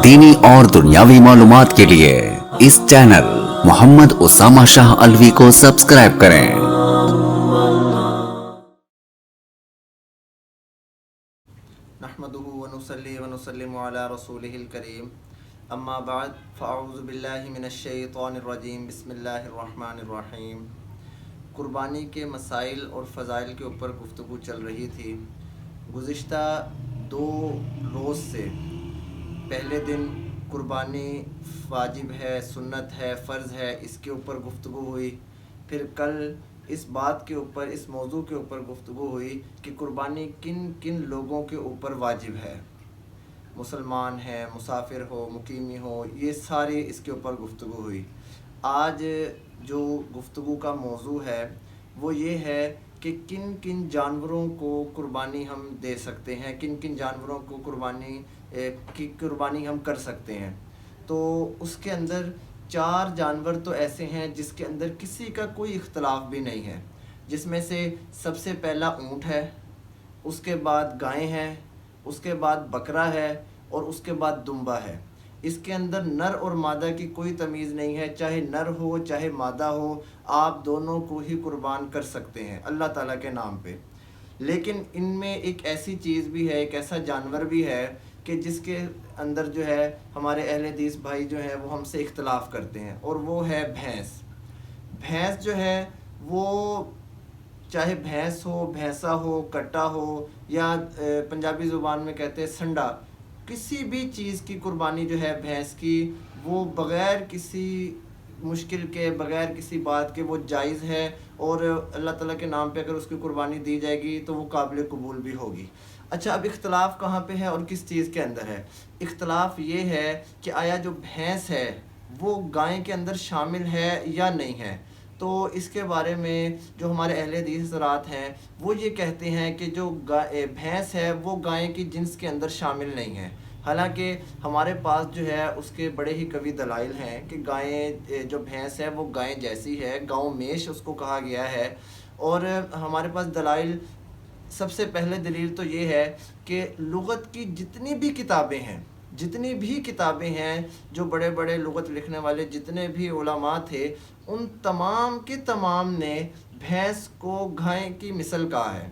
دینی اور دنیاوی معلومات کے لیے اس چینل محمد اسامہ شاہ الوی کو سبسکرائب کریں۔ نحمده ونصلي ونسلم على رسوله الكريم اما بعد فاعوذ باللہ من الشیطان الرجیم بسم اللہ الرحمن الرحیم۔ قربانی کے مسائل اور فضائل کے اوپر گفتگو چل رہی تھی۔ گزشتہ 2 روز سے پہلے دن قربانی واجب ہے، سنت ہے، فرض ہے، اس کے اوپر گفتگو ہوئی۔ پھر کل اس بات کے اوپر، اس موضوع کے اوپر گفتگو ہوئی کہ قربانی کن کن لوگوں کے اوپر واجب ہے، مسلمان ہیں، مسافر ہو، مقیمی ہو، یہ سارے اس کے اوپر گفتگو ہوئی۔ آج جو گفتگو کا موضوع ہے وہ یہ ہے کہ کن کن جانوروں کو قربانی ہم دے سکتے ہیں، کن کن جانوروں کو قربانی ہم کر سکتے ہیں۔ تو اس کے اندر 4 جانور تو ایسے ہیں جس کے اندر کسی کا کوئی اختلاف بھی نہیں ہے، جس میں سے سب سے پہلا اونٹ ہے، اس کے بعد گائیں ہیں، اس کے بعد بکرا ہے اور اس کے بعد دمبا ہے۔ اس کے اندر نر اور مادہ کی کوئی تمیز نہیں ہے، چاہے نر ہو چاہے مادہ ہو، آپ دونوں کو ہی قربان کر سکتے ہیں اللہ تعالیٰ کے نام پہ۔ لیکن ان میں ایک ایسی چیز بھی ہے، ایک ایسا جانور بھی ہے کہ جس کے اندر جو ہے ہمارے اہل حدیث بھائی جو ہیں وہ ہم سے اختلاف کرتے ہیں، اور وہ ہے بھینس۔ بھینس جو ہے وہ چاہے بھینس ہو، بھینسا ہو، کٹا ہو، یا پنجابی زبان میں کہتے ہیں سنڈا، کسی بھی چیز کی قربانی جو ہے بھینس کی، وہ بغیر کسی مشکل کے، بغیر کسی بات کے وہ جائز ہے، اور اللہ تعالیٰ کے نام پہ اگر اس کی قربانی دی جائے گی تو وہ قابل قبول بھی ہوگی۔ اچھا، اب اختلاف کہاں پہ ہے اور کس چیز کے اندر ہے؟ اختلاف یہ ہے کہ آیا جو بھینس ہے وہ گائے کے اندر شامل ہے یا نہیں ہے۔ تو اس کے بارے میں جو ہمارے اہل حدیث حضرات ہیں وہ یہ کہتے ہیں کہ جو بھینس ہے وہ گائے کی جنس کے اندر شامل نہیں ہے۔ حالانکہ ہمارے پاس جو ہے اس کے بڑے ہی قوی دلائل ہیں کہ گائیں جو بھینس ہے وہ گائیں جیسی ہے، گاؤں میش اس کو کہا گیا ہے۔ اور ہمارے پاس دلائل، سب سے پہلے دلیل تو یہ ہے کہ لغت کی جتنی بھی کتابیں ہیں جو بڑے بڑے لغت لکھنے والے جتنے بھی علماء تھے، ان تمام کے تمام نے بھینس کو گائے کی مثل کہا ہے،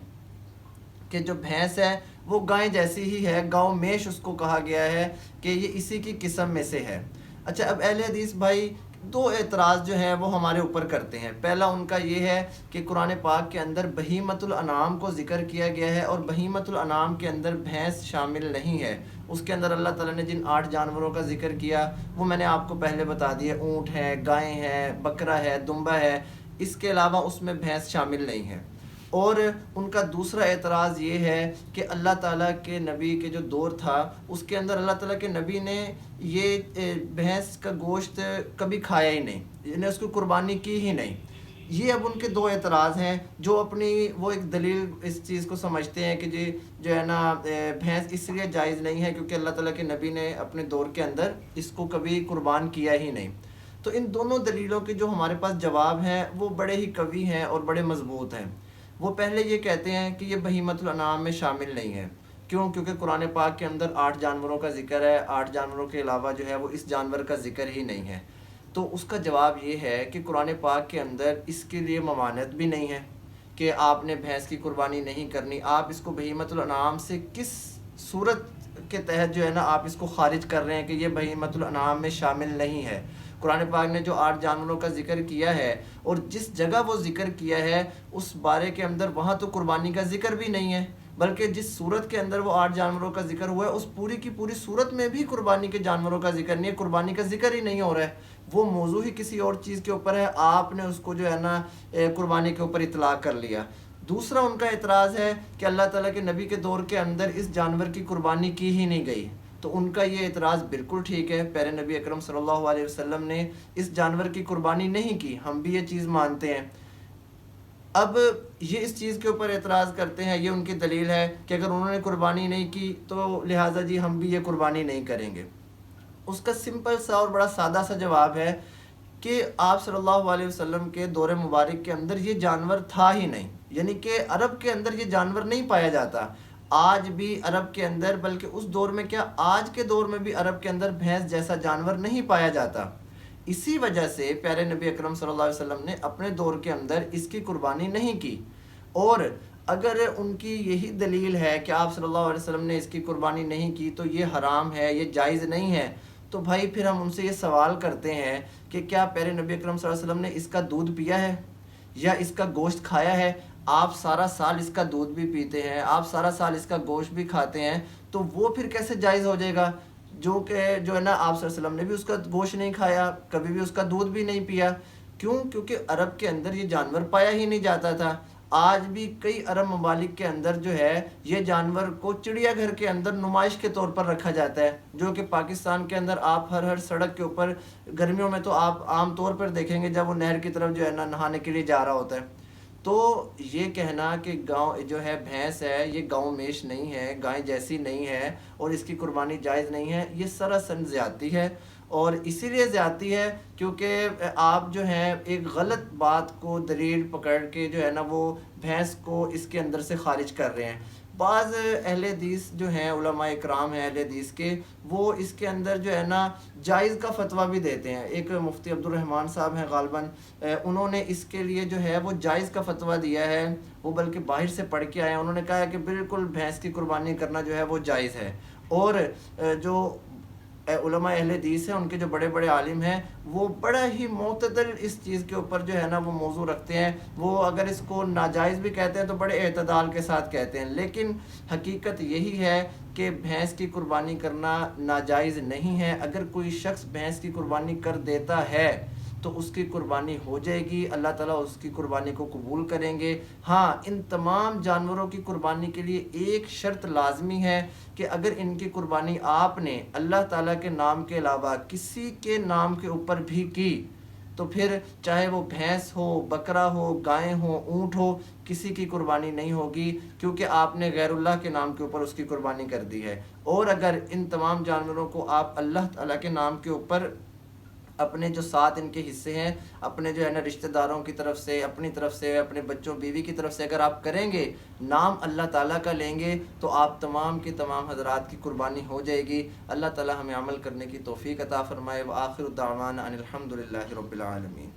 کہ جو بھینس ہے وہ گائے جیسی ہی ہے، گاؤں میش اس کو کہا گیا ہے کہ یہ اسی کی قسم میں سے ہے۔ اچھا، اب اہل حدیث بھائی 2 اعتراض جو ہیں وہ ہمارے اوپر کرتے ہیں۔ پہلا ان کا یہ ہے کہ قرآن پاک کے اندر بہیمۃ الانعام کو ذکر کیا گیا ہے، اور بہیمۃ الانعام کے اندر بھینس شامل نہیں ہے۔ اس کے اندر اللہ تعالیٰ نے جن 8 جانوروں کا ذکر کیا وہ میں نے آپ کو پہلے بتا دیا، اونٹ ہے، گائیں ہے، بکرا ہے، دمبا ہے، اس کے علاوہ اس میں بھینس شامل نہیں ہے۔ اور ان کا دوسرا اعتراض یہ ہے کہ اللہ تعالیٰ کے نبی کے جو دور تھا اس کے اندر اللہ تعالیٰ کے نبی نے یہ بھینس کا گوشت کبھی کھایا ہی نہیں، یعنی اس کی قربانی کی ہی نہیں۔ یہ اب ان کے 2 اعتراض ہیں، جو اپنی وہ ایک دلیل اس چیز کو سمجھتے ہیں کہ جی جو ہے نا بھینس اس لیے جائز نہیں ہے کیونکہ اللہ تعالیٰ کے نبی نے اپنے دور کے اندر اس کو کبھی قربان کیا ہی نہیں۔ تو ان دونوں دلیلوں کے جو ہمارے پاس جواب ہیں وہ بڑے ہی قوی ہیں اور بڑے مضبوط ہیں۔ وہ پہلے یہ کہتے ہیں کہ یہ بہیمۃ الانعام میں شامل نہیں ہے۔ کیوں؟ کیونکہ قرآن پاک کے اندر 8 جانوروں کا ذکر ہے، 8 جانوروں کے علاوہ جو ہے وہ اس جانور کا ذکر ہی نہیں ہے۔ تو اس کا جواب یہ ہے کہ قرآن پاک کے اندر اس کے لیے ممانعت بھی نہیں ہے کہ آپ نے بھینس کی قربانی نہیں کرنی۔ آپ اس کو بہیمۃ الانعام سے کس صورت کے تحت جو ہے نا آپ اس کو خارج کر رہے ہیں کہ یہ بہیمۃ الانعام میں شامل نہیں ہے؟ قرآن پاک نے جو 8 جانوروں کا ذکر کیا ہے اور جس جگہ وہ ذکر کیا ہے اس بارے کے اندر وہاں تو قربانی کا ذکر بھی نہیں ہے، بلکہ جس صورت کے اندر وہ 8 جانوروں کا ذکر ہوا ہے اس پوری کی پوری صورت میں بھی قربانی کے جانوروں کا ذکر نہیں ہے، قربانی کا ذکر ہی نہیں ہو رہا ہے، وہ موضوع ہی کسی اور چیز کے اوپر ہے، آپ نے اس کو جو ہے نا قربانی کے اوپر اطلاق کر لیا۔ دوسرا ان کا اعتراض ہے کہ اللہ تعالیٰ کے نبی کے دور کے اندر اس جانور کی قربانی کی ہی نہیں گئی۔ تو ان کا یہ اعتراض بالکل ٹھیک ہے، پیارے نبی اکرم صلی اللہ علیہ وسلم نے اس جانور کی قربانی نہیں کی، ہم بھی یہ چیز مانتے ہیں۔ اب یہ اس چیز کے اوپر اعتراض کرتے ہیں، یہ ان کی دلیل ہے کہ اگر انہوں نے قربانی نہیں کی تو لہٰذا جی ہم بھی یہ قربانی نہیں کریں گے۔ اس کا سمپل سا اور بڑا سادہ سا جواب ہے کہ آپ صلی اللہ علیہ وسلم کے دور مبارک کے اندر یہ جانور تھا ہی نہیں، یعنی کہ عرب کے اندر یہ جانور نہیں پایا جاتا۔ آج بھی عرب کے اندر، بلکہ اس دور میں کیا آج کے دور میں بھی عرب کے اندر بھینس جیسا جانور نہیں پایا جاتا۔ اسی وجہ سے پیارے نبی اکرم صلی اللہ علیہ وسلم نے اپنے دور کے اندر اس کی قربانی نہیں کی۔ اور اگر ان کی یہی دلیل ہے کہ آپ صلی اللہ علیہ وسلم نے اس کی قربانی نہیں کی تو یہ حرام ہے، یہ جائز نہیں ہے، تو بھائی پھر ہم ان سے یہ سوال کرتے ہیں کہ کیا پیارے نبی اکرم صلی اللہ علیہ وسلم نے اس کا دودھ پیا ہے یا اس کا گوشت کھایا ہے؟ آپ سارا سال اس کا دودھ بھی پیتے ہیں، آپ سارا سال اس کا گوشت بھی کھاتے ہیں، تو وہ پھر کیسے جائز ہو جائے گا؟ جو ہے نا آپ صلی اللہ علیہ وسلم نے بھی اس کا گوشت نہیں کھایا، کبھی بھی اس کا دودھ بھی نہیں پیا۔ کیوں؟ کیونکہ عرب کے اندر یہ جانور پایا ہی نہیں جاتا تھا۔ آج بھی کئی عرب ممالک کے اندر جو ہے یہ جانور کو چڑیا گھر کے اندر نمائش کے طور پر رکھا جاتا ہے، جو کہ پاکستان کے اندر آپ ہر سڑک کے اوپر گرمیوں میں تو آپ عام طور پر دیکھیں گے جب وہ نہر کی طرف جو ہے نا نہانے کے لیے جا رہا ہوتا ہے۔ تو یہ کہنا کہ گاؤں جو ہے بھینس ہے یہ گاؤں میش نہیں ہے، گائے جیسی نہیں ہے اور اس کی قربانی جائز نہیں ہے، یہ سراسر زیادتی ہے۔ اور اسی لیے زیادتی ہے کیونکہ آپ جو ہیں ایک غلط بات کو دلیل پکڑ کے جو ہے نا وہ بھینس کو اس کے اندر سے خارج کر رہے ہیں۔ بعض اہل حدیث جو ہیں علماء اکرام ہیں اہل حدیث کے، وہ اس کے اندر جو ہے نا جائز کا فتویٰ بھی دیتے ہیں۔ ایک مفتی عبد الرحمن صاحب ہیں غالباً، انہوں نے اس کے لیے جو ہے وہ جائز کا فتویٰ دیا ہے، وہ بلکہ باہر سے پڑھ کے آئے ہیں۔ انہوں نے کہا ہے کہ بالکل بھینس کی قربانی کرنا جو ہے وہ جائز ہے۔ اور جو علماء اہل حدیث ہیں ان کے جو بڑے بڑے عالم ہیں وہ بڑا ہی معتدل اس چیز کے اوپر جو ہے نا وہ موضوع رکھتے ہیں، وہ اگر اس کو ناجائز بھی کہتے ہیں تو بڑے اعتدال کے ساتھ کہتے ہیں، لیکن حقیقت یہی ہے کہ بھینس کی قربانی کرنا ناجائز نہیں ہے۔ اگر کوئی شخص بھینس کی قربانی کر دیتا ہے تو اس کی قربانی ہو جائے گی، اللہ تعالیٰ اس کی قربانی کو قبول کریں گے۔ ہاں، ان تمام جانوروں کی قربانی کے لیے ایک شرط لازمی ہے کہ اگر ان کی قربانی آپ نے اللہ تعالیٰ کے نام کے علاوہ کسی کے نام کے اوپر بھی کی تو پھر چاہے وہ بھینس ہو، بکرا ہو، گائے ہو، اونٹ ہو، کسی کی قربانی نہیں ہوگی، کیونکہ آپ نے غیر اللہ کے نام کے اوپر اس کی قربانی کر دی ہے۔ اور اگر ان تمام جانوروں کو آپ اللہ تعالیٰ کے نام کے اوپر اپنے جو 7 ان کے حصے ہیں، اپنے جو ہے نا رشتہ داروں کی طرف سے، اپنی طرف سے، اپنے بچوں بیوی کی طرف سے اگر آپ کریں گے، نام اللہ تعالیٰ کا لیں گے، تو آپ تمام کی تمام حضرات کی قربانی ہو جائے گی۔ اللہ تعالیٰ ہمیں عمل کرنے کی توفیق عطا فرمائے۔ وآخر دعوانا ان الحمد للہ رب العالمین۔